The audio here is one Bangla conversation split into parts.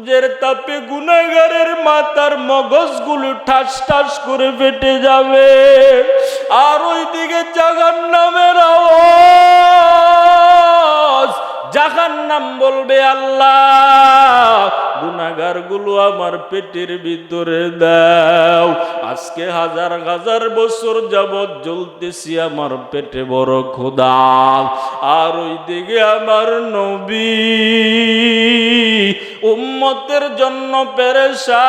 সূর্যের তাপে গুনাহগারের মাথার মগজগুলো ঠাস ঠাস করে ফেটে যাবে, আর ওইদিকে জাহান্নামের আওয়াজ, জাহান্নাম বলবে আল্লাহ গুনাহগারগুলো আমার পেটের ভিতরে দাও, আজকে হাজার হাজার বছর যাবৎ জ্বলতেছি আমার পেটে বড় ক্ষুধা। আর ওইদিকে আমার নবী উম্মতের জন্য পেরেশান,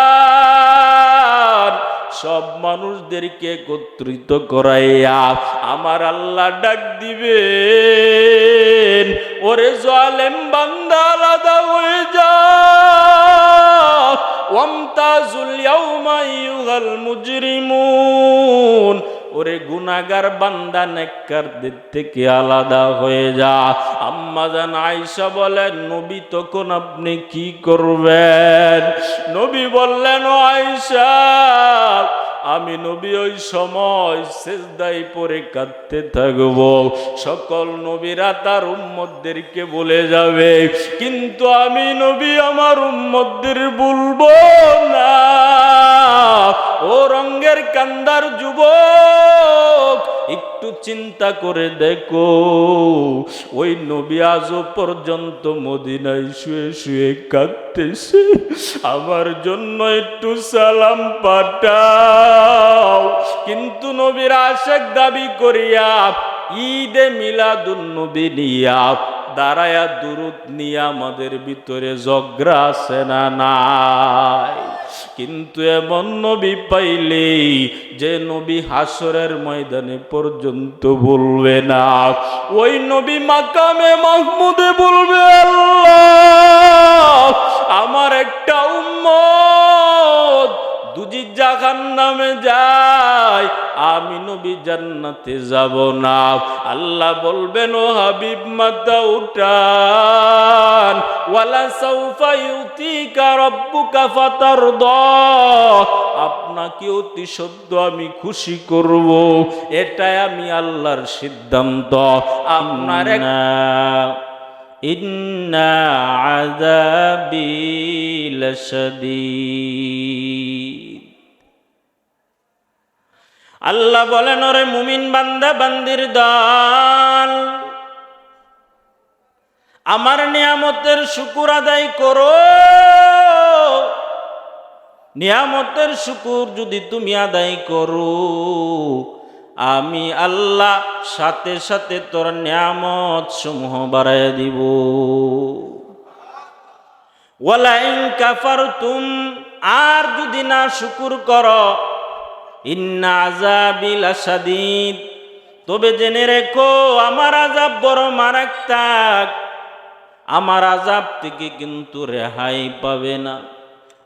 সব মানুষদেরকে একত্রিত করাইয়া আমার আল্লাহ ডাক দিবেন, ওরে জালেম বান্দা আলাদা হয়ে যা, ওয়ামতাজুল ইয়াউমা আইয়ুহাল মুজরিমুন, ওরে গুনাহগার বান্দা নেককারদের থেকে আলাদা হয়ে যা। আম্মা জান আয়েশা বলেন, নবী তখন আপনি কি করবেন? নবী বললেন, ও আয়েশা, আমি নবী ওই সময় সিজদায় পড়ে কাঁদতে থাকব, সকল নবীরা তার উম্মতদেরকে বলে যাবে, কিন্তু আমি নবী আমার উম্মতদের বলবো না। ও রঙ্গের কান্দার যুবক, একটু চিন্তা করে দেখো, ওই নবী আজও পর্যন্ত মদিনায় শুয়ে শুয়ে কাঁদতেছে, আমার জন্য একটু সালাম পাঠাও। কিন্তু নবীর আশিক দাবি করিয়া ঈদে মিলাদুন নবী নিয়া দাঁড়ায়া দুরূদ নিয়ে আমাদের ভিতরে ঝগড়া আছে না নাই? কিন্তু এমন নবী পাইলে যে নবী হাসরের ময়দানে পর্যন্ত বলবে না, ওই নবী মাকামে মাহমুদে বলবে, আল্লাহ আমার একটা উম্মত দুজি জাহান্নামে যায়, আমি নবী জান্নাতে যাব না। আল্লাহ বলবেন, ও হাবিব মাথা উঠান, ওয়ালা সাউফা ইউতিকা রাব্বুকা ফাতারদা, আপনাকে অতি সদ্য আমি খুশি করব, এটাই আমি আল্লাহর সিদ্ধান্ত। আপনার ইন্না আযাবি লাশাদীদ। আল্লাহ বলেন, ওরে মুমিন বান্দা বান্দির দল, আমার নিয়ামতের শুকর আদায় করো। নিয়ামতের শুকর যদি তুমি আদায় করো, আমি আল্লাহ সাথে সাথে তোর নিয়ামত সমূহ বাড়াইয়া দিব। ওয়ালা ইন কাফারতুম, আর যদি না শুকর করো, ইন্না আযাবি লাশাদীদ, তবে জেনে রেখো আমার আযাব বড় মারাত্মক, আমার আযাব থেকে কিন্তু রেহাই পাবে না।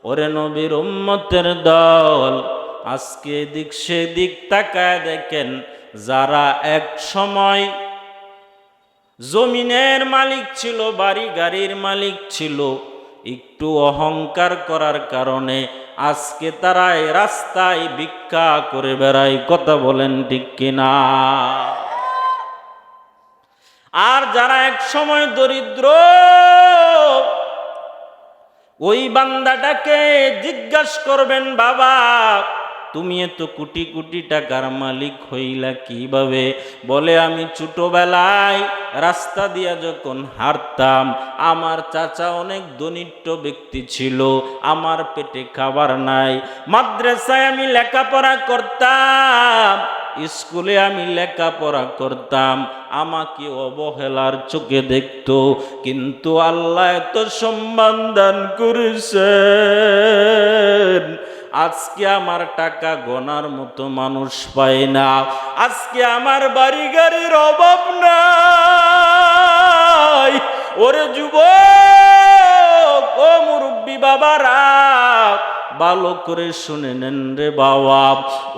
ওরে নবীর উম্মতের দল, আজকে দিক সেদিক তাকায় দেখেন, যারা এক সময় জমিনের মালিক ছিল, বাড়ি গাড়ির মালিক ছিল, একটু অহংকার করার কারণে আজকে তারা রাস্তায় ভিক্ষা করে বেড়ায়। কথা বলেন ঠিক কিনা? আর যারা এক সময় দরিদ্র, ওই বান্দাটাকে জিজ্ঞাসা করবেন, বাবা তুমি এত কোটি কোটি টাকার মালিক হইলা কিভাবে? বলে, আমি ছোটবেলায় রাস্তা দিয়া যখন হাঁটতাম, আমার চাচা অনেক ধনিষ্ঠ ব্যক্তি ছিল, আমার পেটে খাবার নাই, মাদ্রাসায় আমি লেখাপড়া করতাম, স্কুলে আমি লেখাপড়া করতাম, আমাকে অবহেলার চোখে দেখতো, কিন্তু আল্লাহ এত সম্মান দান করেছেন, আজকে আমার টাকা গোনার মতো মানুষ পায় না, আজকে আমার বাড়ি গাড়ির অভাব নাই। ওরে যুবক, ও মুরব্বী বাবারা, ভালো করে শুনে নেন রে বাবা,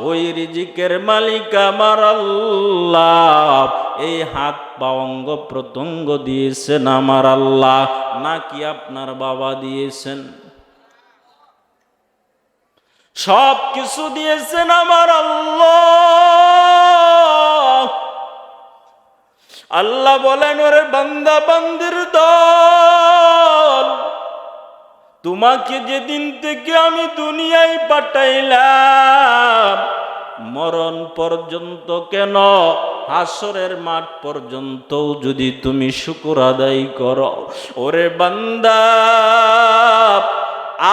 ওই রিজিকের মালিক আমার আল্লাহ। এই হাত পা অঙ্গ প্রত্যঙ্গ দিয়েছেন আমার আল্লাহ, নাকি আপনার বাবা দিয়েছেন? সব কিছু দিয়েছেন আমার আল্লাহ। আল্লাহ বলেন, ওরে বান্দা বান্দির দল, তোমাকে যেদিন থেকে আমি দুনিয়ায় পাঠাইলাম, মরণ পর্যন্ত কেন, হাসরের মাঠ পর্যন্তও যদি তুমি শুকর আদায় করো, ওরে বান্দা,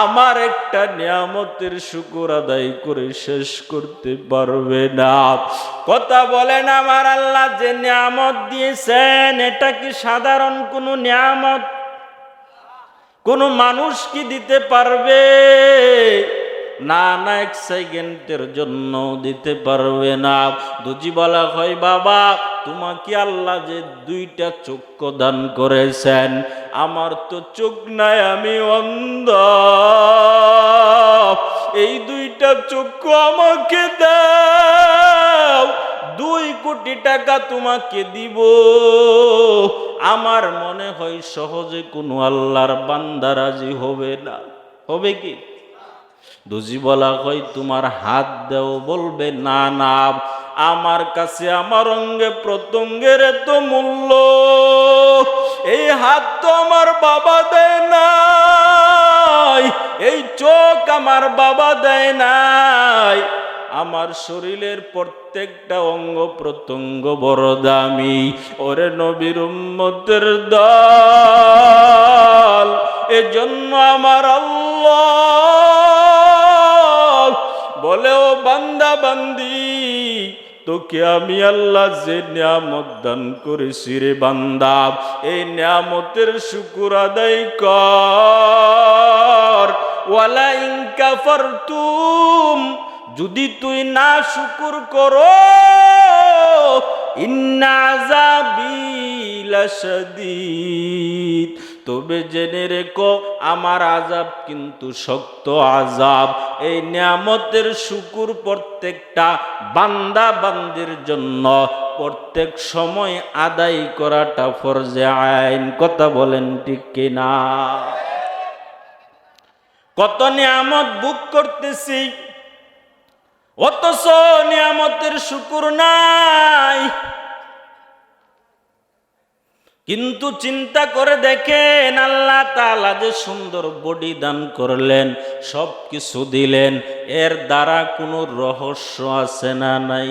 আমার একটা নিয়ামতের শুকর আদায় করে শেষ করতে পারবে না। কথা বলেন, আমার আল্লাহ যে নিয়ামত দিয়েছেন, এটা কি সাধারণ কোনো নিয়ামত? কোনো মানুষ কি দিতে পারবে? না না, এক সেকেন্ডের জন্য দিতে পারবে না। দুজি বলা হয়, বাবা তোমাকে আল্লাহ যে দুইটা চক্ষু দান করেছেন, আমার তো চোখ নাই, আমি অন্ধ, এই দুইটা চক্ষু আমাকে দাও, 2 কোটি টাকা তোমাকে দিব। আমার মনে হয় সহজে কোনো আল্লাহর বান্দা রাজি হবে না। হবে কি? দুজি বলা হয়, তোমার হাত দাও, বলবে না না, আমার কাছে আমার অঙ্গে প্রত্যঙ্গের এত মূল্য, এই হাত তো আমার বাবা দেয় নাই, এই চোখ আমার বাবা দেয় নাই, আমার শরীরের প্রত্যেকটা অঙ্গ প্রত্যঙ্গ বড় দামি। ওরে নবীর উম্মতের দল, এজন্য আমার আল্লাহ বলে, ও বান্দা বান্দি, তোকে আমি আল্লাহ যে নিয়ামত দান করেছি রে বান্দা, এই নিয়ামতের শুকর আদায় কর। ওয়ালা ইন কাফারতুম, যদি তুই না শুকর করো, ইন্না আযাবি লাশাদীদ, তবে জেনে রেখো আমার আযাব কিন্তু শক্ত আযাব। এই নিয়ামতের শুকর প্রত্যেকটা বান্দা বান্দির জন্য প্রত্যেক সময় আদায় করাটা ফরজে আইন। কথা বলেন ঠিক কিনা? কত নিয়ামত ভোগ করতেছি, অথচ নিয়ামতের শুকর নাই। কিন্তু চিন্তা করে দেখেন, আল্লাহ তাআলা যে সুন্দর বডি দান করলেন, সব কিছু দিলেন, এর দ্বারা কোনো রহস্য আছে না নাই?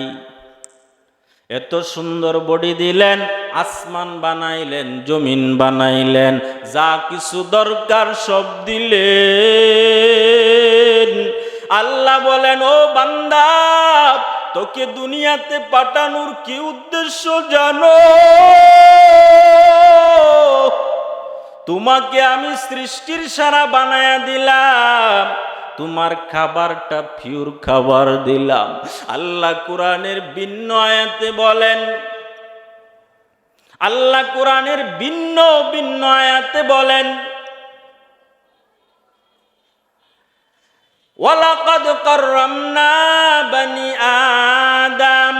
এত সুন্দর বডি দিলেন, আসমান বানাইলেন, জমিন বানাইলেন, যা কিছু দরকার সব দিলেন। আল্লাহ বলেন, ও বান্দা, তোকে দুনিয়াতে পাঠানোর কি উদ্দেশ্য জানো? তোমাকে আমি সৃষ্টির সারা বানায়া দিলাম, তোমার খাবারটা পিওর খাবার দিলাম। আল্লাহ কোরআনের ভিন্ন আয়াতে বলেন, আল্লাহ কোরআনের ভিন্ন ভিন্ন আয়াতে বলেন, ওয়ালাকাদ কাররামনা বানি আদম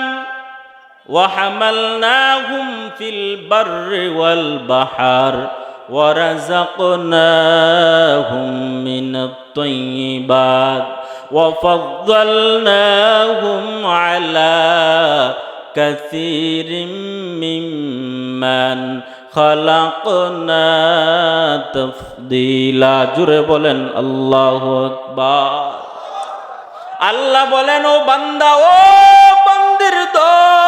ওয়া হামালনাহুম ফিল বাররি ওয়াল বাহর ওয়া রাযাকনাহুম মিনাত তাইয়্যিবাত ওয়া ফাদ্দালনাহুম আলা কাসীরিম মিম্মান খালাকনা তাফদীলা। জুড়ে বলেন আল্লাহু আকবার। আল্লাহ বলেন, ও বান্দা, ও বান্দির দল,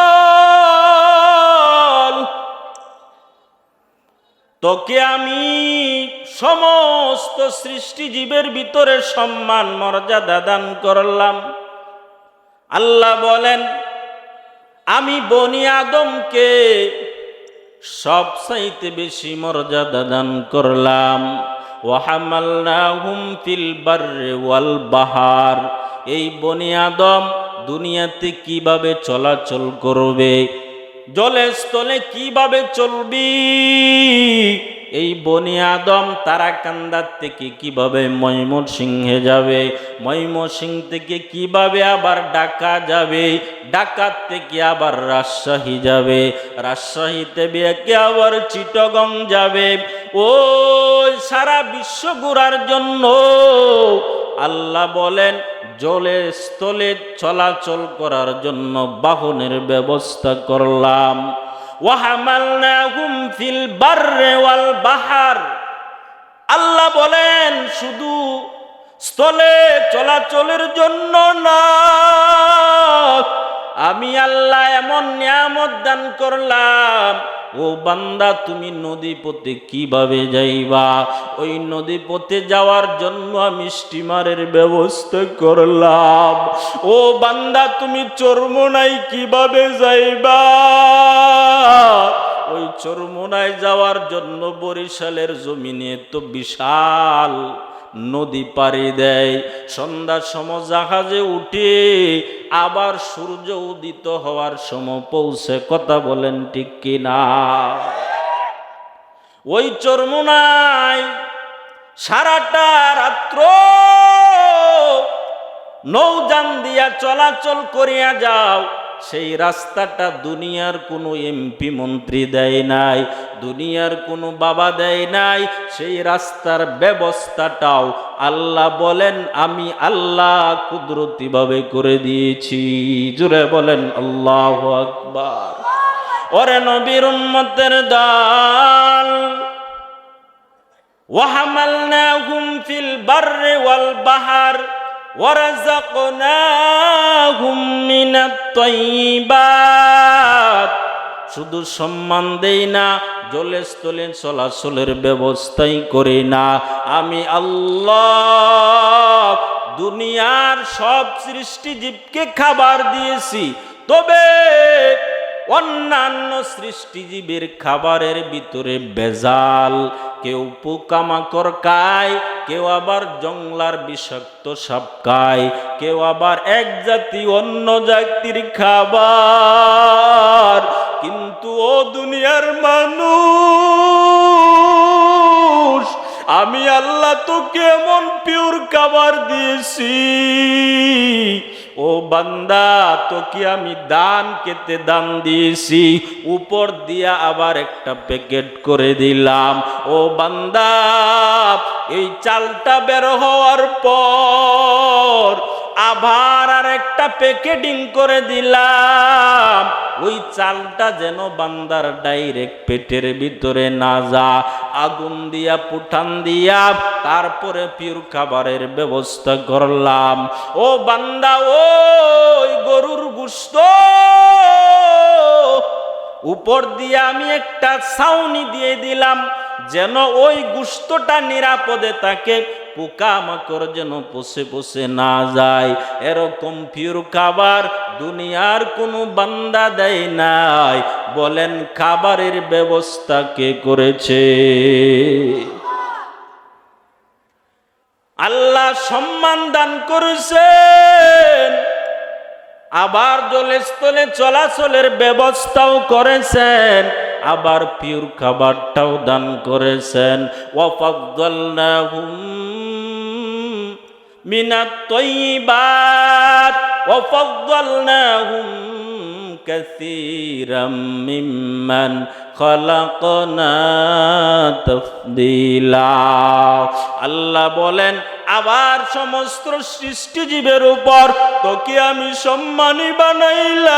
তোকে আমি সমস্ত সৃষ্টি জীবের ভিতরে সম্মান মর্যাদা দান করলাম। আল্লাহ বলেন, আমি বনি আদমকে সবচাইতে বেশি মর্যাদা দান করলাম। ওয়া হামালনাহুম ফিল বাররি ওয়াল বাহর, এই বনি আদম দুনিয়াতে কিভাবে চলাচল করবে, জলে স্থলে কিভাবে চলবি, এই বনি আদম তারাকান্দার থেকে কিভাবে ময়মনসিংহে যাবে, ময়মনসিংহ থেকে কিভাবে আবার ঢাকা যাবে, ঢাকা থেকে আবার রাজশাহী যাবে, রাজশাহীতে বিয়েকে আবার চিটাগং যাবে, ও সারা বিশ্ব ঘোরার জন্য আল্লাহ বলেন, জলে স্থলে চলাচল করার জন্য বাহনের ব্যবস্থা করলাম। ওয়া হামালনাহুম ফিল বাররি ওয়াল বাহর, আল্লাহ বলেন শুধু স্থলে চলাচলের জন্য না, আমি আল্লাহ এমন নিয়ামত দান করলাম, ও বান্দা তুমি নদী পথে কিভাবে যাইবা, ওই নদী পথে যাওয়ার জন্য আমি স্টিমারের ব্যবস্থা করলাম। ও বান্দা তুমি চরমোনাই কিভাবে যাইবা, ওই চরমোনায় যাওয়ার জন্য বরিশালের জমিনে তো বিশাল নদী পাড়ি দেয়, সন্ধ্যার সময় জাহাজে উঠে আবার সূর্য উদিত হওয়ার সময় পৌঁছে। কথা বলেন ঠিক কিনা? ওই চরমোনায় সারাটা রাত্র নৌযান দিয়া চলাচল করিয়া যাও, সেই রাস্তাটা দুনিয়ার কোনো এমপি মন্ত্রী দেয় নাই, দুনিয়ার কোনো বাবা দেয় নাই, সেই রাস্তার ব্যবস্থাটাও আল্লাহ বলেন আমি আল্লাহ কুদরতিভাবে করে দিয়েছি। জুড়ে বলেন আল্লাহু আকবার। ওরে নবীর উম্মতের দল, ওয়াহামালনাহুম ফিল বাররি ওয়াল বাহর ওয়ারাযাকনাহুম মিনাত তাইয়্যিবাত। শুধু সম্মান দেই না, জলে স্থলে চলাচলের ব্যবস্থাই করি না, আমি আল্লাহ দুনিয়ার সব সৃষ্টিজীবকে খাবার দিয়েছি, তবে অন্যান্য সৃষ্টিজীবের খাবারের ভিতরে ভেজাল, কেউ পোকামাকড় খায়, কেউ আবার জংলার বিষাক্ত সাপ খায়, কেউ আবার এক জাতি অন্য জাতির খাবার। কিন্তু ও দুনিয়ার মানুষ, আমি আল্লাহ তোকে এমন পিওর খাবার দিয়েছি, ও বান্দা তোকে আমি দান কেটে দান দিয়েছি, উপর দিয়া আবার একটা প্যাকেট করে দিলাম। ও বান্দা এই চালটা বের হওয়ার পর আবার আর একটা প্যাকেটিং করে দিলাম, ওই চালটা যেন বান্দার ডাইরেক্ট পেটের ভিতরে না যা, আগুন দিয়া পুঠান দিয়া তারপরে পিওর খাবারের ব্যবস্থা করলাম। ও বান্দা ওই গরুর গোশত উপর দিয়ে আমি একটা ছাউনি দিয়ে দিলাম, যেন ওই গোশতটা নিরাপদে থাকে, পোকামাকড় যেন পচে পচে না যায়। এরকম পিওর খাবার দুনিয়ার কোনো বান্দা দেয় নাই। বলেন খাবারের ব্যবস্থা কে করেছে? আল্লাহ সম্মান দান করেছেন, আবার জলে স্থলে চলাচলের ব্যবস্থাও করেছেন, আবার পিওর খাবারটাও দান করেছেন। ওয়াফাদ্দালনাহুম মিনাত তাইয়্যিবাত ওয়াফাদ্দালনাহুম কাসীরাম মিম্মান খালাকনা তাফদীলা। আল্লাহ বলেন আবার সমস্ত সৃষ্টিজীবের উপর তোকে আমি সম্মানী বানাইলাম।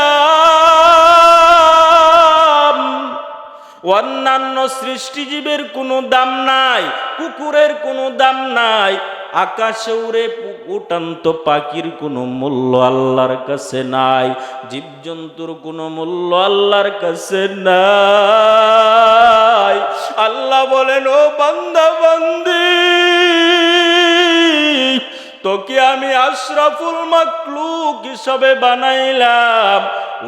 অন্যান্য সৃষ্টিজীবের কোনো দাম নাই, কুকুরের কোনো দাম নাই, আকাশে উড়ে উড়ন্ত পাখির কোনো মূল্য আল্লাহর কাছে নাই, জীবজন্তুর কোনো মূল্য আল্লাহর কাছে নাই। আল্লাহ বলেন ও বান্দা বান্দি, তোকে আমি আশরাফুল মাখলুক হিসাবে বানাইলাম।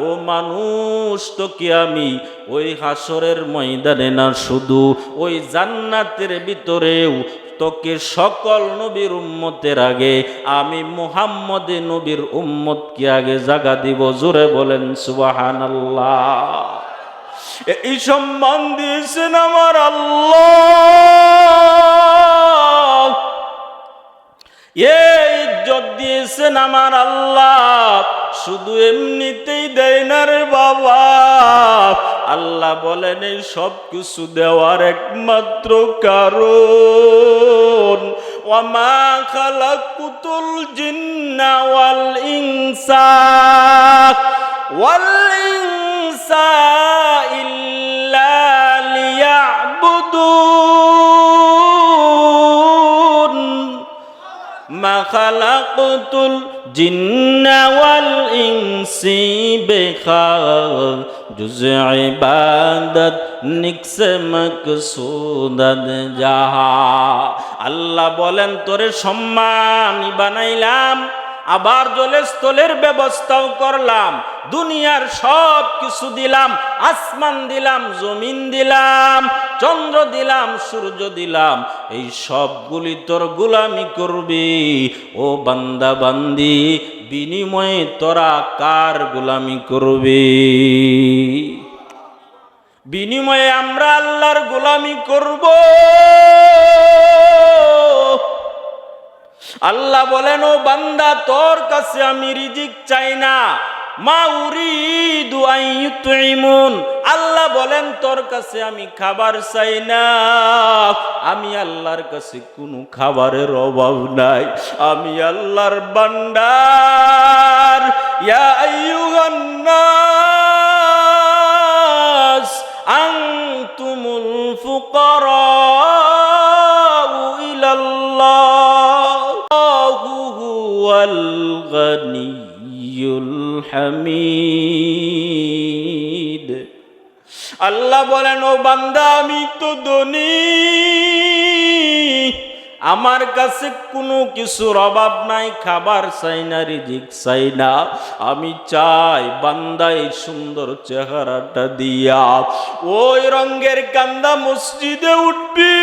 ও মানুষ, তোকে আমি ওই হাসরের ময়দানে না, শুধু ওই জান্নাতের ভিতরেও তোকে সকল নবীর উম্মতের আগে আমি মুহাম্মদ নবীর উম্মতকে আগে জায়গা দিব। জোরে বলেন সুবহানাল্লাহ। এই সম্মান দিয়েছেন আমার আল্লাহ, এই ইজ্জত দিয়েছেন আমার আল্লাহ। শুধু এমনিতেই দেয় না রে বাবা, আল্লাহ বলেন এই সব কিছু দেওয়ার একমাত্র কারণ ওয়ামা খালাকুতুল জিন্না ওয়াল ইনসা ইল্লা লিয়াবুদুন। মা খালাকতুল জিন্না ওয়াল ইনসি বেখাজুজ ইবাদত নিকসে মাকসুদাত জাহা। আল্লাহ বলেন তোরে সম্মানী বানাইলাম, আবার জলে স্থলের ব্যবস্থাও করলাম, দুনিয়ার সব কিছু দিলাম, আসমান দিলাম, জমিন দিলাম, চন্দ্র দিলাম, সূর্য দিলাম, এই সবগুলি তোর গোলামি করবি ও বান্দা বান্দি। বিনিময়ে তোরা কার গোলামি করবি? বিনিময়ে আমরা আল্লাহর গোলামি করব। আল্লাহ বলেন ও বান্দা তোর কাছে আমি রিজিক চাই না, মা উরিদু আন ইউতইমুন। আল্লাহ বলেন তোর কাছে আমি খাবার চাই না, আমি আল্লাহর কাছে কোনো খাবারের অভাব নাই, আমি আল্লাহর বান্দার। ইয়া আইয়ুহান নাস আনতুমুল ফুকারা ইলাল্লাহ হুয়াল গনিয়ুল হামিদ। আল্লাহ বলেন ও বান্দা আমি তো ধনী, আমার কাছে কোনো কিছুর অভাব নাই, খাবার চাই না, রিজিক চাই না, আমি চাই বান্দা এই সুন্দর চেহারাটা দিয়া ওই রঙের কান্দা মসজিদে উঠবি,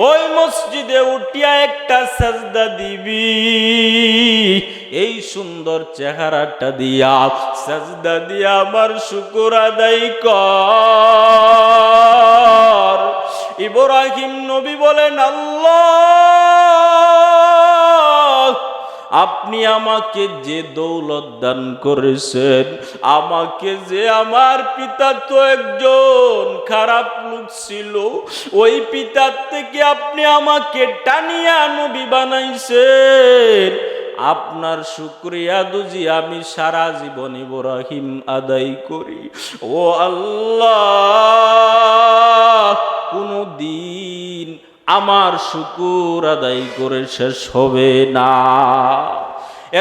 ওই মসজিদে উঠিয়া একটা সাজদা দিবি, এই সুন্দর চেহারাটা দিয়া সাজদা দিয়া আমার শুকর আদায় কর। ইব্রাহিম নবী বলেন আল্লাহ আপনি আমাকে যে দৌলত দান করেছেন, আমাকে যে আমার পিতা তো একজন খারাপ লোক ছিল, ওই পিতার থেকে আপনি আমাকে টানিয়া নবী বানাইছেন, আপনার শুকরিয়া দুজি আমি সারা জীবন ইব্রাহিম আদায় করি। ও আল্লাহ কোনো দিন আমার শুকুর আদায় করে শেষ হবে না।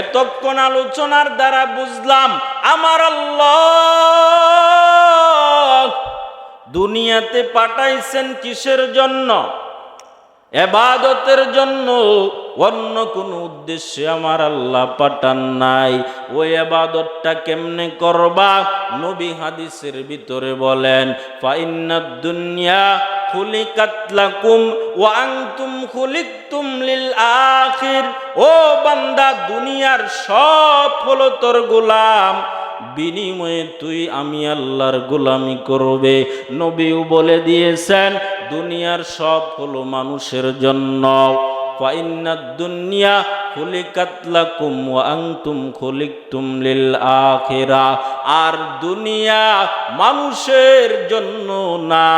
এতক্ষণ আলোচনার দ্বারা বুঝলাম আমার আল্লাহ দুনিয়াতে পাঠাইছেন কিসের জন্য? ইবাদতের জন্য, অন্য কোন উদ্দেশ্যে আমার আল্লাহ পাঠান নাই। ওই ইবাদতটা কেমনে করবা? নবী হাদিসের ভিতরে বলেন ফাইন্নাদ দুনিয়া খুলিকাত লাকুম ওয়া আনতুম খুলিকতুম লিল আখির। ও বান্দা দুনিয়ার সব হলো তোর গোলাম, বিনিময়ে তুই আমি আল্লাহর গোলামি করবে। নবীও বলে দিয়েছেন দুনিয়ার সব হলো মানুষের জন্য। ফাইন্নাদ দুনিয়া খুলিকাত লাকুম ওয়া আনতুম খুলিকতুম লিল আখিরা। আর দুনিয়া মানুষের জন্য না,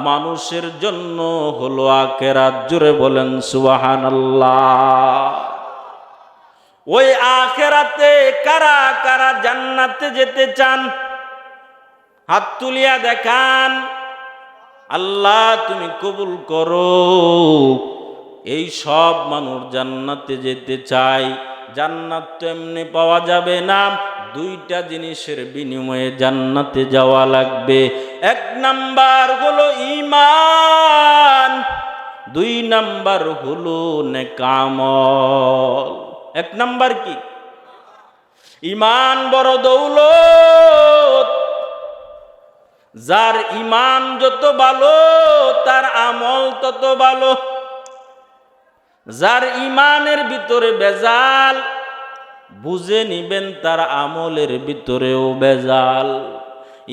মানুষের জন্য হলো আখিরাত। জোরে বলেন সুবহানাল্লাহ। ওই আখিরাতে কারা কারা জান্নাতে যেতে চান? হাত তুলিয়া দেখান। আল্লাহ তুমি কবুল করো। এই সব মানুষ জান্নাতে যেতে চায়। জান্নাত তো এমনি পাওয়া যাবে না, দুইটা জিনিসের বিনিময়ে জান্নাতে যাওয়া লাগবে। এক নাম্বার হলো ঈমান, দুই নাম্বার হলো নেক আমল। এক নাম্বার কি? ঈমান বড় দৌলত। যার ঈমান যত ভালো তার আমল তত ভালো। যার ঈমানের ভিতরে বেজাল, বুঝে নিবেন তার আমলের ভিতরেও বেজাল।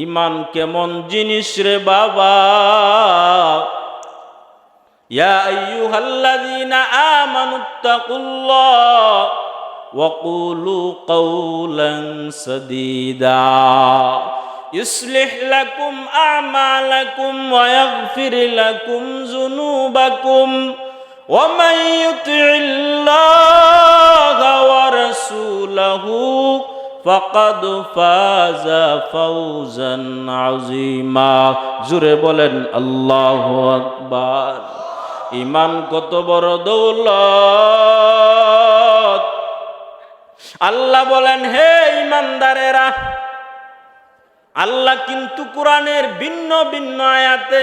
ঈমান কেমন জিনিস রে বাবা? ইয়া আইয়ুহাল্লাযীনা আমানুত্তাকুল্লাহ ওয়া কুলু কাওলান সাদীদা ইউসলিহ লাকুম আ'মালাকুম ওয়া ইয়াগফির লাকুম যুনুবাকুম ওয়া মান ইউতি'ইল্লাহা ওয়া রাসূলাহু ফাকাদ ফাযা ফাওজান আযীমা। জোরে বলেন আল্লাহু আকবার। ইমান কত বড় দৌলত। আল্লাহ বলেন, হে ইমানদারেরা, আল্লাহ কিন্তু কোরআনের ভিন্ন ভিন্ন আয়াতে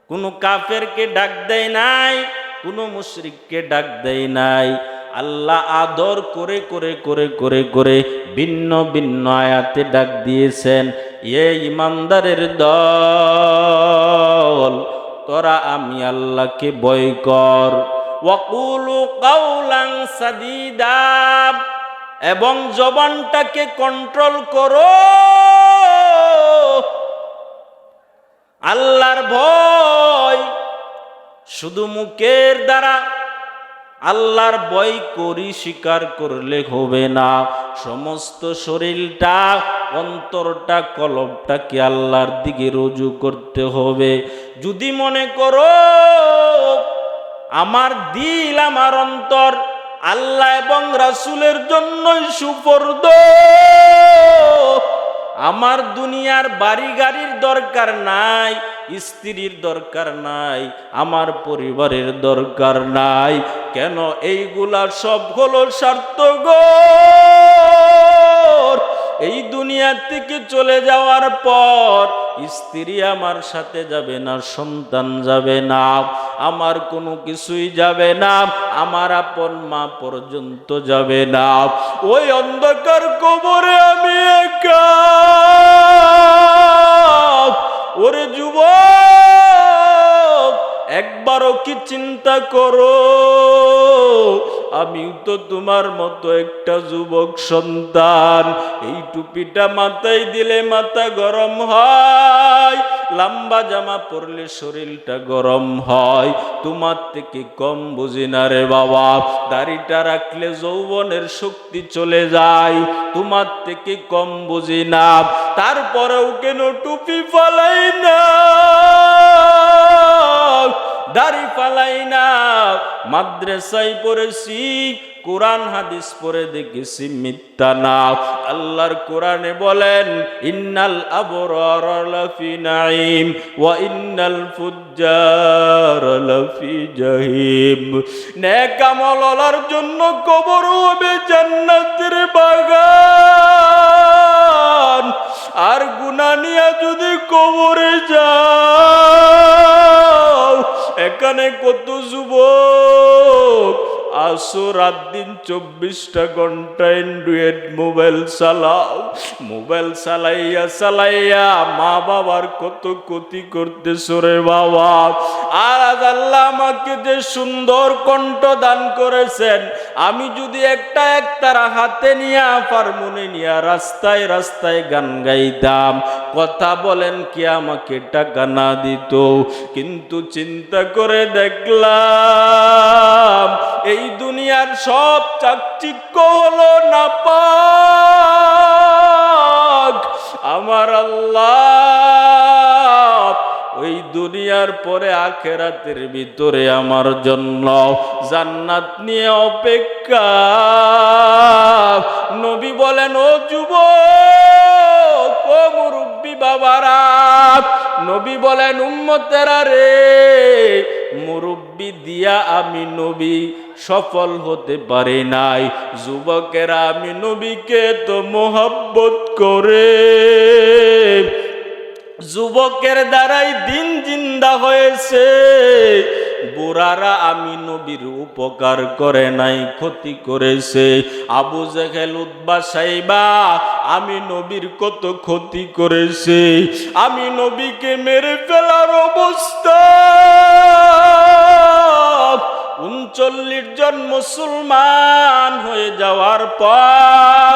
কোনো কাফেরকে ডাক দেয় নাই, কোনো মুশরিককে ডাক দেয় নাই। আল্লাহ আদর করে করে করে করে করে ভিন্ন ভিন্ন আয়াতে ডাক দিয়েছেন, এ ইমানদারের দল, তোরা আমি আল্লাহকে ভয় কর। ওয়াকুলু কাওলান সাদীদা, এবং জবানটাকে কন্ট্রোল করো। আল্লাহর ভয় শুধু মুখের দ্বারা আল্লাহর ভয় করি স্বীকার করলে হবে না, সমস্ত শরীরটা, অন্তরটা, কলবটাকে আল্লাহর দিকে রুজু করতে হবে। যদি মনে করো আমার দিল, আমার অন্তর আল্লাহ এবং রাসূলের জন্যই সুপর্দ, আমার দুনিয়ার বাড়ি গাড়ির দরকার নাই, স্ত্রীর দরকার নাই, আমার পরিবারের দরকার নাই, কেন এইগুলা সব হলো স্বার্থকর। এই দুনিয়া থেকে চলে যাওয়ার পর স্ত্রী আমার সাথে যাবে না, সন্তান যাবে না, আমার কোনো কিছুই যাবে না, আমার আপন মা পর্যন্ত যাবে না। ওই অন্ধকার কবরে আমি একা। ওরে যুবক, একবারও কি চিন্তা করো, আমিও তো তোমার মতো একটা যুবক সন্তান। এই টুপিটা মাথায় দিলে মাথা গরম হয়, লম্বা জামা পরলে শরীরটা গরম হয়। তোমার থেকে কম বুঝি না রে বাবা। দাড়িটা রাখলে যৌবনের শক্তি চলে যায়, তোমার থেকে কম বুঝি না। তারপরেও কেন টুপি ফালাই না, দাড়ি ফালাই না? মাদ্রাসায় পড়েছি, কোরআন হাদিস পড়ে দেখেছি, মিথ্যা না। আল্লাহর কোরআনে বলেন, ইন্নাল আবরার লাফি নাঈম ওয়া ইন্নাল ফুজ্জার লাফি জাহিম। নেক আমলের জন্য কবর হবে জান্নাতের বাগান, আর গুনাহ নিয়ে যদি কবরে যাও, এখানে কত যুবক আসো রাত দিন 24টা ঘন্টা অ্যান্ড্রয়েড মোবাইল চালাও, মোবাইল চালাইয়া চালাইয়া মা বাবার কত ক্ষতি করতেছো রে বাবা। আর আজ আল্লাহ আমাকে যে সুন্দর কণ্ঠ দান করেছেন, আমি যদি একটা একতারা হাতে নিয়ে হারমোনি নিয়ে রাস্তায় রাস্তায় গান গাইতাম, কথা বলেন কি আমাকে টাকা না দিত? কিন্তু চিন্তা করে দেখলাম এই দুনিয়ার সব চাকচিক্য হলো নাপাক। আমার আল্লাহ ওই দুনিয়ার পরে আখিরাতের ভিতরে আমার জন্য জান্নাত নিয়ে অপেক্ষা। নবী বলেন, ও যুবক, ও মুরব্বী বাবারা, নবী বলেন, উম্মতেরা রে, মুরব্বী দিয়া আমি নবী সফল হতে পারি নাই। যুবকেরা আমি নবীকে তো মোহাব্বত করে, যুবকের দ্বারাই দিন জিন্দা হয়েছে। বুড়ারা আমি নবীর উপকার করে নাই, ক্ষতি করেছে। আবু জেহেল, উতবা, সাইবা আমি নবীর কত ক্ষতি করেছে। আমি নবীকে মেরে ফেলার অবস্থা, 39 জন মুসলমান হয়ে যাওয়ার পর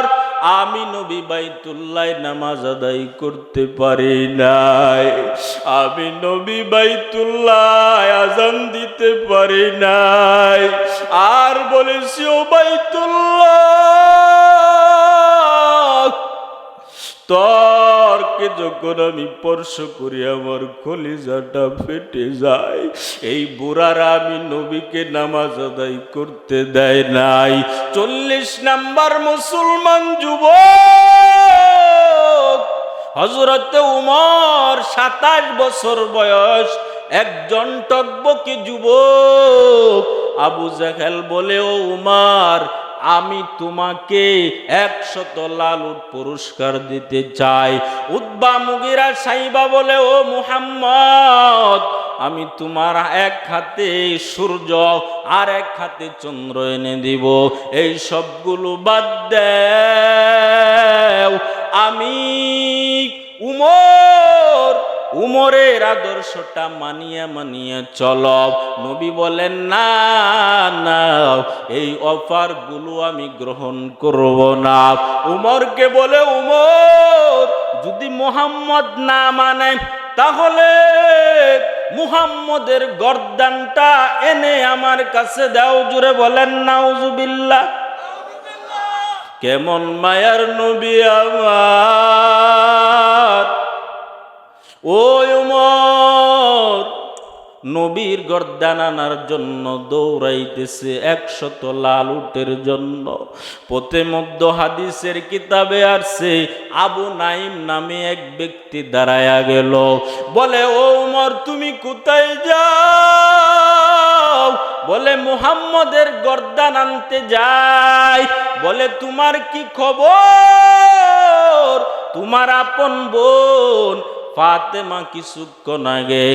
আমি নবী বাইতুল্লাহ নামাজ আদায় করতে পারি নাই। আমি নবী বাইতুল্লাহ আজান দিতে পারি নাই। আর বলেছি, ও বাইতুল্লাহ, তোরকে যখন আমি স্পর্শ করি আমার কলিজাটা ফেটে যায়। এই বুড়ারা আমি নবীকে নামাজ আদায় করতে দেয় নাই। 40 নাম্বার মুসলমান যুবক হযরতে উমর, 27 বছর বয়স, একজন টকবকে যুবক আবু জাহেল বলে, ও উমর, আমি তোমাকে 100 লাল উট পুরস্কার দিতে চাই। উতবা মুগিরা সাইবা বলে, ও মুহাম্মদ, আমি তোমার এক হাতে সূর্য আর এক হাতে চন্দ্র এনে দিব, এই সবগুলো বাদ দাও, আমি উমরের আদর্শটা মানিয়ে চলো। নবী বলেন, না না, এই অফার গুলো আমি গ্রহণ করব না। উমরকে বলে, উমর, যদি মুহাম্মদ না মানে তাহলে মুহাম্মদের গর্দানটা এনে আমার কাছে দাও। জুড়ে বলেন নাউজুবিল্লাহ। কেমন মায়ার নবী আমার! ও উমর নবীর গর্দান আনার জন্য দৌড়াইতেছে 100 লাল উটের জন্য। পথে মধ্য হাদিসের কিতাবে আসছে, আবু নাইম নামে এক ব্যক্তি দাঁড়ায়া গেল, বলে, ও উমর, তুমি কোথায় যাও? বলে, মুহাম্মদের গর্দান আনতে যাই। বলে, তোমার কি খবর? তোমার আপন বোন ফাতেমা কিছুক্ষণ আগে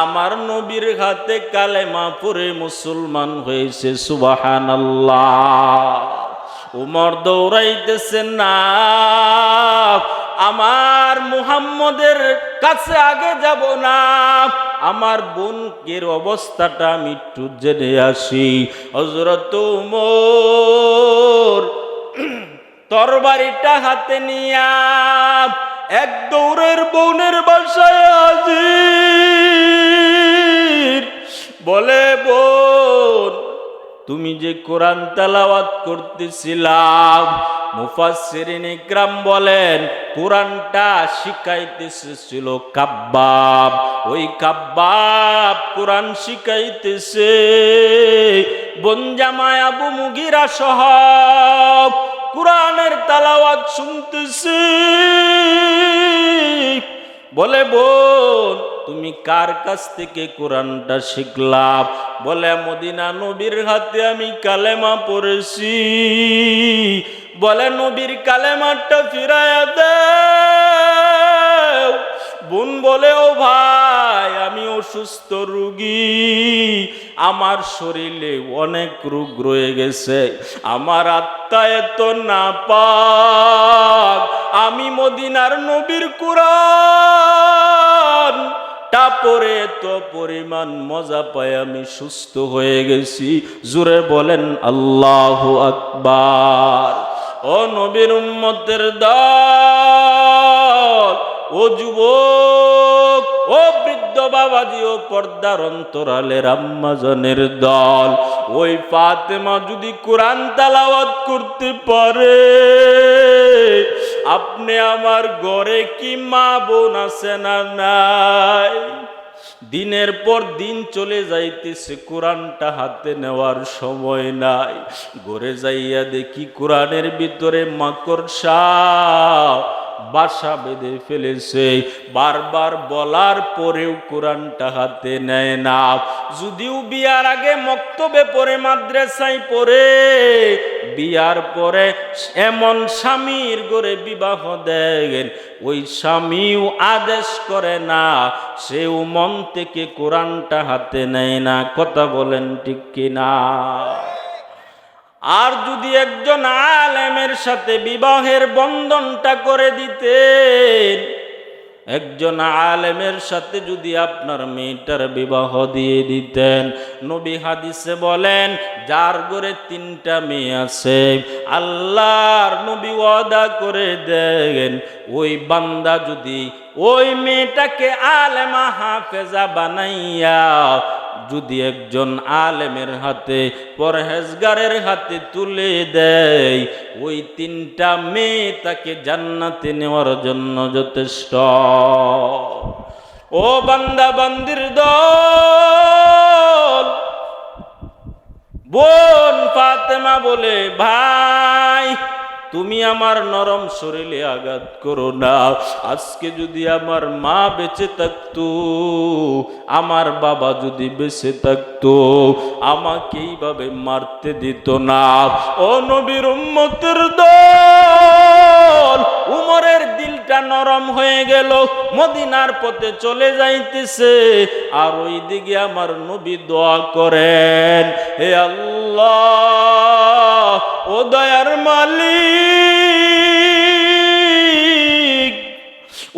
আমার নবীর হাতে কালেমা পড়ে মুসলমান হয়েছে। সুবহানাল্লাহ। উমর দৌড়াইতেছে, না, আমার মুহাম্মদের কাছে আগে যাব না, আমার বোনকের অবস্থাটা আমি একটু জেনে আসি। হযরত উমর তরবারিটা হাতে নিয়া এক দৌড়ের বোনের বাসায় হাজির। বলে, বোন, তুমি যে কোরআন তেলাওয়াত করতেছিলাম, মুফাসসিরিন ইকরাম বলেন কোরআনটা শিখাইতেছিল কাব্বাব। ওই কাব্বাব কোরআন শিখাইতেছে, বোন জামাই আবু মুগিরা সহ কোরআনের তেলাওয়াত শুনতেছি। বলে, বোন, তুমি কার কাছ থেকে কোরআনটা শিখলা? বলে, মদিনা নবীর হাতে আমি কালেমা পড়েছি। বলে, নবীর কালেমাটা ফিরাইয়া দাও। বোন বলে, ও ভাই, আমি অসুস্থ রোগী, আমার শরীরে অনেক রোগ রয়ে গেছে, আমার আত্মা এত নাপাক, আমি মদিনার নবীর কোরআন টা পড়ে এত পরিমাণ মজা পাই আমি সুস্থ হয়ে গেছি। জোরে বলেন আল্লাহু আকবার। ও নবীর উম্মতের দল, ও যুবক, ও বৃদ্ধ বাবাজি, ও পর্দার অন্তরালের আম্মাজানের দল, ওই ফাতেমা যদি কোরআন তেলাওয়াত করতে পারে, আপনি আমার ঘরে কি মা বোন আছে না নাই? দিনের পর দিন চলে যাইতেছে, কোরআনটা হাতে নেওয়ার সময় নাই। ঘরে যাইয়া দেখি কোরআনের ভিতরে মাকড়সা বাসা বেঁধে ফেলেছে। বারবার বলার পরেও কোরআনটা হাতে নেয় না। যদিও বিয়ার আগে মক্তবে পড়ে, মাদ্রাসায় পড়ে, বিয়ার পরে এমন স্বামীর ঘরে বিবাহ দেন, ওই স্বামীও আদেশ করে না, সেও মন থেকে কোরআনটা হাতে নেয় না। কথা বলেন ঠিক কিনা? আর যদি একজন আলেমের সাথে বিবাহের বন্ধনটা করে দিতেন, একজন আলেমের সাথে যদি আপনার মেয়েটার বিবাহ দিয়ে দিতেন, নবী হাদিসে বলেন, যার ঘরে 3টা মেয়ে আছে, আল্লাহর নবী ওয়াদা করে দেন, ওই বান্দা যদি ওই মেয়েটাকে আলেমা হাফেজা বানাইয়া যদি একজন আলেমের হাতে, পরহেজগারের হাতে তুলে দেয়, ওই 3টা মেয়ে তাকে জান্নাতে নেওয়ার জন্য যথেষ্ট। ও বান্দা বান্দির দল, বোন ফাতেমা বলে, ভাই, তুমি আমার নরম শরীরে আঘাত করো না। আজকে যদি আমার মা বেঁচে থাকতো, আমার বাবা যদি বেঁচে থাকতো, আমাকে এইভাবে মারতে দিত না। ও নবীর উম্মতের দল, উমরের দিলটা নরম হয়ে গেল, মদিনার পথে চলে যাইতেছে। আর ওইদিকে আমার নবী দোয়া করেন, হে আল্লাহ, ও দয়ার মালিক,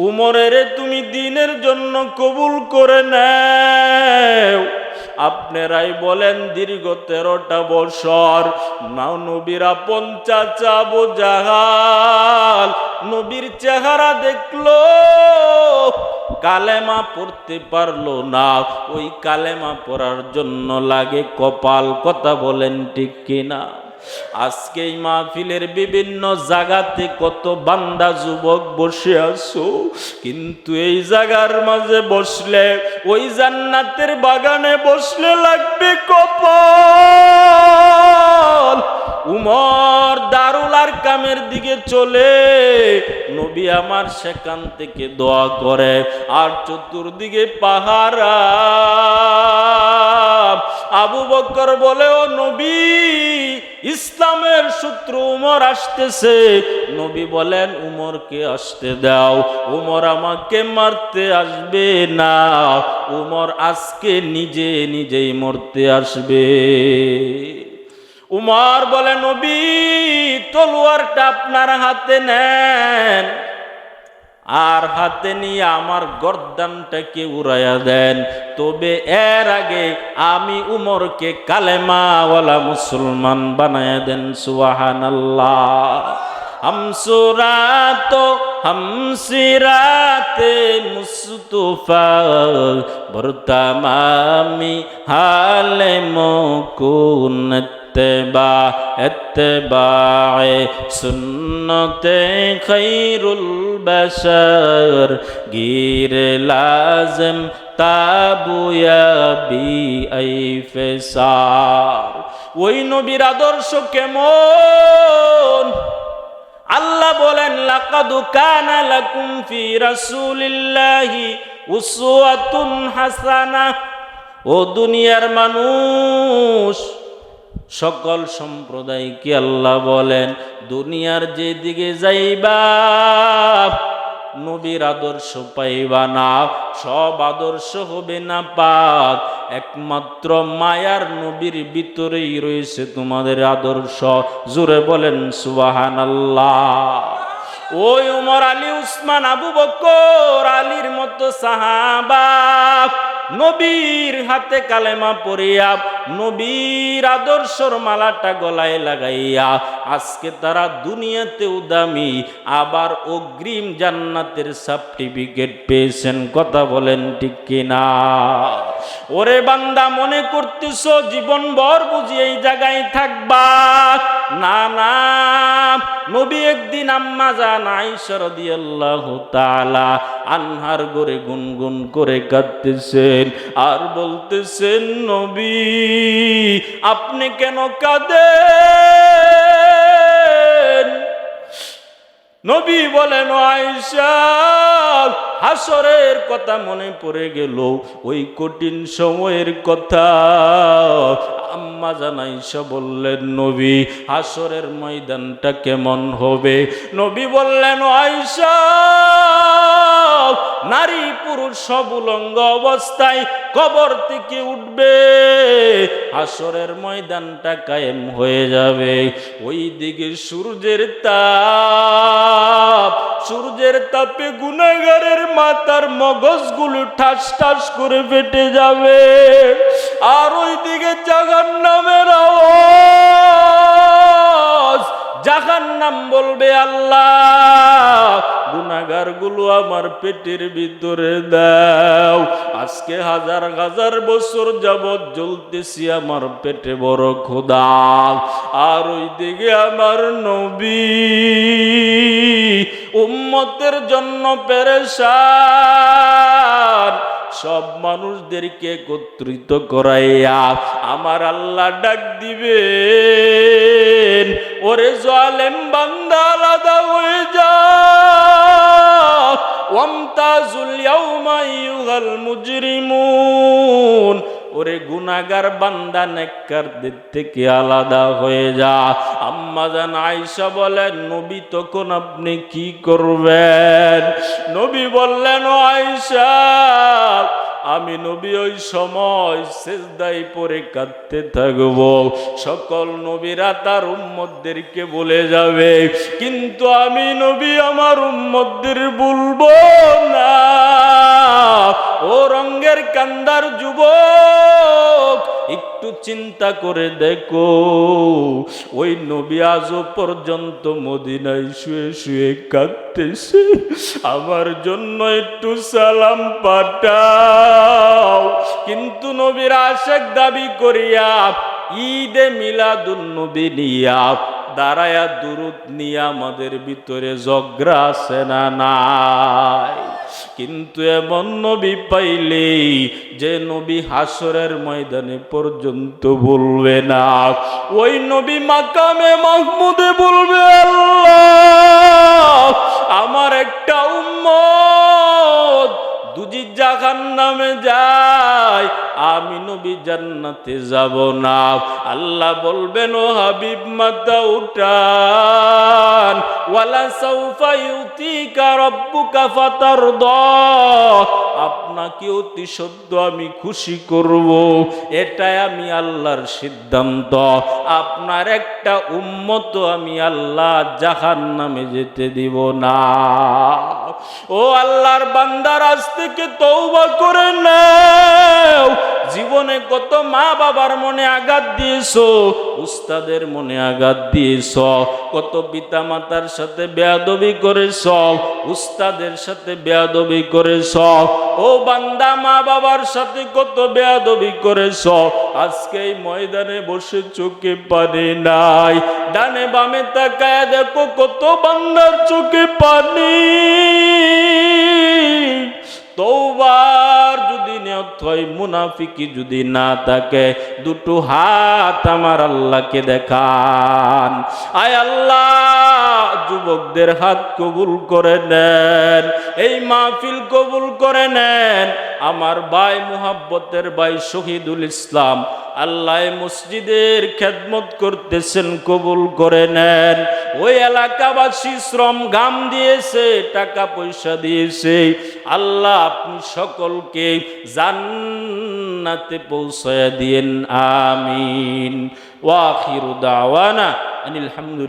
উমরের তুমি দিনের জন্য কবুল করে নাও। আপনারাই বলেন, দীর্ঘ 13টা বছর নবীর আপন চাচা আবু জাহাল নবীর চেহারা দেখলো, কালেমা পড়তে পারলো না। ওই কালেমা পড়ার জন্য লাগে কপাল। কথা বলেন ঠিক কিনা? আজকে এই মাহফিলের বিভিন্ন জায়গাতে কত বান্দা যুবক বসে আছো, কিন্তু এই জায়গার মাঝে বসলে, ওই জান্নাতের বাগানে বসলে লাগবে কপাল। উমর দারুল আরকামের দিকে চলে, নবী আমার সেখান থেকে দোয়া করে, আর চতুর্দিকে পাহারা। আবু বকর বলে, ও নবী, ইসলামের শত্রু উমর আসতেছে। নবী বলেন, উমরকে আসতে দাও, উমর আমাকে মারতে আসবে না, উমর আজকে নিজে নিজেই মরতে আসবে। উমর বলে, নবী, তলোয়ারটা আপনার হাতে নেন, আর হাতে নিয়ে আমার গর্দানটাকে উড়াইয়া দেন, তবে এর আগে আমি উমরকে কালেমাওয়ালা মুসলমান বানায়া দেন। সুবহানাল্লাহ। हमसुरातो हमसिराते मुस्तफा बरतमामी हाले मोकुन इत्तिबाए सुन्नते खैरुल बशर गिर लाज़िम ताबुया बी आई फेसार। ওই নবীর আদর্শ কেমন? আল্লাহ বলেন, লাকাদ কানা লাকুম ফি রাসূলিল্লাহি উসওয়াতুন হাসানাহ। ও দুনিয়ার মানুষ, সকল সম্প্রদায়কে আল্লাহ বলেন, দুনিয়ার যেদিকে যাইবা নবীর আদর্শ পাইবা না, সব আদর্শ হবে না পাক, একমাত্র মায়ার নবীর ভিতরেই রয়েছে তোমাদের আদর্শ। জোরে বলেন সুবহানাল্লাহ। ওই উমর, আলী, উসমান, আবু বকর, আলীর মতো সাহাবা নবীর হাতে কালেমা পড়িয়া, নবীর আদর্শর মালাটা গলায় লাগাইয়া আজকে তারা দুনিয়াতেও দামি, আবার অগ্রিম জান্নাতের সার্টিফিকেট পেয়েছেন। কথা বলেন ঠিক কিনা? ওরে বান্দা, মনে করতেছ জীবনভর বুঝি এই জায়গায় থাকবা? না না, নবী একদিন আম্মা জান আয়েশা রাদিয়াল্লাহু তাআলা আনহার ঘরে গুনগুন করে কাঁদতেছেন আর বলতেছেন, নবী আপনি কেন কাঁদেন? নবী বলেন, আয়েশা, হাসরের কথা মনে পড়ে গেল, ওই কঠিন সময়ের কথা। আম্মা জান আয়েশা বললেন, নবী হাসরের ময়দানটা কেমন হবে? নবী বললেন, আয়েশা, নারী পুরুষ সব উলঙ্গ অবস্থায় কবর থেকে উঠবে, হাসরের ময়দানটা কায়েম হয়ে যাবে। ওই দিকে সূর্যের তাপ, সূর্যের তাপে গুনাহগারের মাথার মগজগুলো ঠাস ঠাস করে ফেটে যাবে, আর ওই দিকে জাহান্নামের আওয়াজ। জাহান্নাম বলবে, আল্লাহ গুনাহগার গুলো আমার পেটের ভিতরে দাও, আজকে হাজার হাজার বছর যাবৎ জ্বলতেছি, আমার পেটে বড় ক্ষুধা। আর ওই দিকে আমার নবী উম্মতের জন্য পেরেশান, সব মানুষদেরকে একত্রিত করাইয়া আমার আল্লাহ ডাক দিবে, দিয়েছেন, ওরে জালেম বান্দা আলাদা হয়ে যা, ওয়ামতাজুল ইয়াউমা আইয়ুহাল মুজরিমুন, ওরে গুনাহগার বান্দা নেককারদের থেকে আলাদা হয়ে যা। আম্মা জান আয়েশা বলেন, নবী তখন আপনি কি করবেন? নবী বললেন, ও আয়েশা, আমি নবী ওই সময় সিজদায় পড়ে কাঁদতে থাকব। সকল নবীরা তার উম্মতদেরকে বলে যাবে, কিন্তু আমি নবী আমার উম্মতদের বলবো না। ও রঙ্গের কান্দার যুবক, একটু চিন্তা করে দেখো, ওই নবী আজও পর্যন্ত মদিনায় শুয়ে শুয়ে কাঁদতেছে, আমার জন্য একটু সালাম পাঠাও। কিন্তু নবীর আশিক দাবি করিয়া ঈদে মিলাদুন নবী নিয়া দাঁড়ায়া দুরূদ নিয়া আমাদের ভিতরে ঝগড়া আছে না নাই? কিন্তু এমন নবী পাইলে যে নবী হাসরের ময়দানে পর্যন্ত বলবে না, ওই নবী মাকামে মাহমুদে বলবে, আল্লাহ আমার একটা উম্মত দুজি জাহান্নামে যায়, আমি নবী জান্নাতে যাব না। আল্লাহ বলবেন, ও হাবিব মাথা উঠান, ওয়ালা সাউফা ইউতিকা রাব্বুকা ফাতারদা, আপনাকে অতি সদ্য আমি খুশি করব, এটাই আমি আল্লাহর সিদ্ধান্ত। আপনার একটা উম্মত আমি আল্লাহ জাহান্নামে যেতে দিব না। ও আল্লাহর বান্দার, আজ থেকে তওবা করে নাও। জীবনে কত মা বাবার মনে আঘাত দিয়েছো, উস্তাদের মনে আঘাত দিয়েছো, কত পিতা মাতার সাথে বেয়াদবি করেছো, উস্তাদের সাথে বেয়াদবি করেছো। ও বান্দা, মা বাবার সাথে কত বেয়াদবি করেছো, আজকে এই ময়দানে বসে চোখে পানি নাই। ডানে বামে তাকায় দেখো, কত বান্দার চোখে পানি। তওবার যদি নিয়ত হয়, মুনাফিকি যদি না থাকে, দুটো হাত আমার আল্লাহকে দেখান। আয় আল্লাহ, যুবকদের হাত কবুল করে নেন, এই মাহফিল কবুল করে নেন। আমার ভাই, মুহাব্বতের ভাই শহীদুল ইসলাম, আল্লাহ মসজিদের খেদমত করতেছেন, কবুল করে নেন। ওই এলাকাবাসী শ্রম ঘাম দিয়েছে, টাকা পয়সা দিয়েছে, আল্লাহ আপনি সকলকে জান্নাতে পৌঁছায়া দিয়েন, আমিন। ওয়া আখিরু দাওয়ানা আনিল হামদুলিল্লাহ।